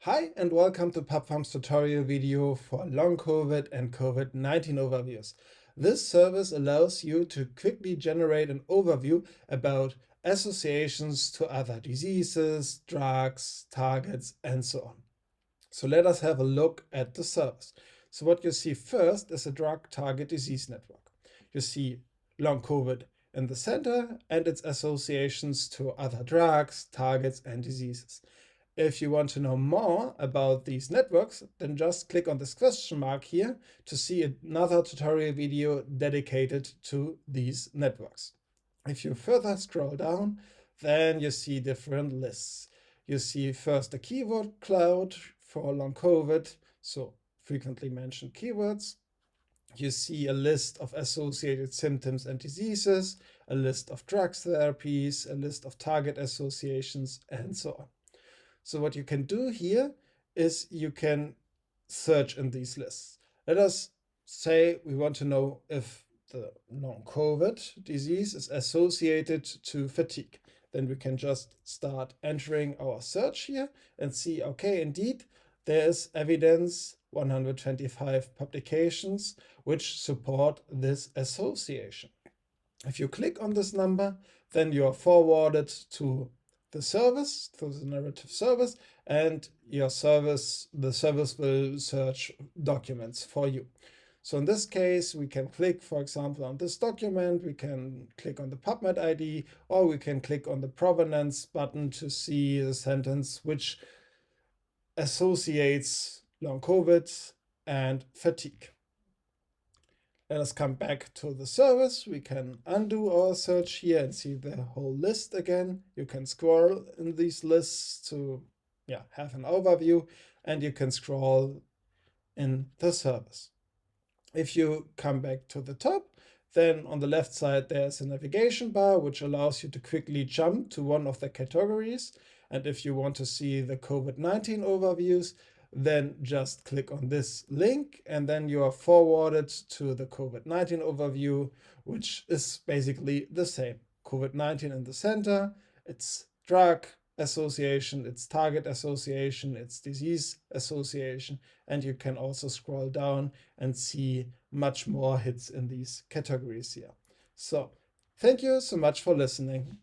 Hi and welcome to PubFarm's tutorial video for long COVID and COVID-19 overviews. This service allows you to quickly generate an overview about associations to other diseases, drugs, targets, and so on. So let us have a look at the service. So what you see first is a drug target disease network. You see long COVID in the center and its associations to other drugs, targets, and diseases. If you want to know more about these networks, then just click on this question mark here to see another tutorial video dedicated to these networks. If you further scroll down, then you see different lists. You see first the keyword cloud for long COVID, so frequently mentioned keywords. You see a list of associated symptoms and diseases, a list of drugs therapies, a list of target associations, and so on. So what you can do here is you can search in these lists. Let us say we want to know if the long COVID disease is associated to fatigue. Then we can just start entering our search here and see, okay, indeed, there is evidence, 125 publications, which support this association. If you click on this number, then you are forwarded to the service, to the narrative service, and the service will search documents for you. So in this case, we can click, for example, on this document, we can click on the PubMed ID, or we can click on the provenance button to see the sentence which associates long COVID and fatigue. Let us come back to the service. We can undo our search here and see the whole list again. You can scroll in these lists to have an overview, and you can scroll in the service. If you come back to the top, then on the left side there's a navigation bar which allows you to quickly jump to one of the categories. And if you want to see the COVID-19 overviews, then just click on this link and then you are forwarded to the COVID-19 overview, which is basically the same. COVID-19 in the center, it's drug association, it's target association, it's disease association, and you can also scroll down and see much more hits in these categories here. So thank you so much for listening.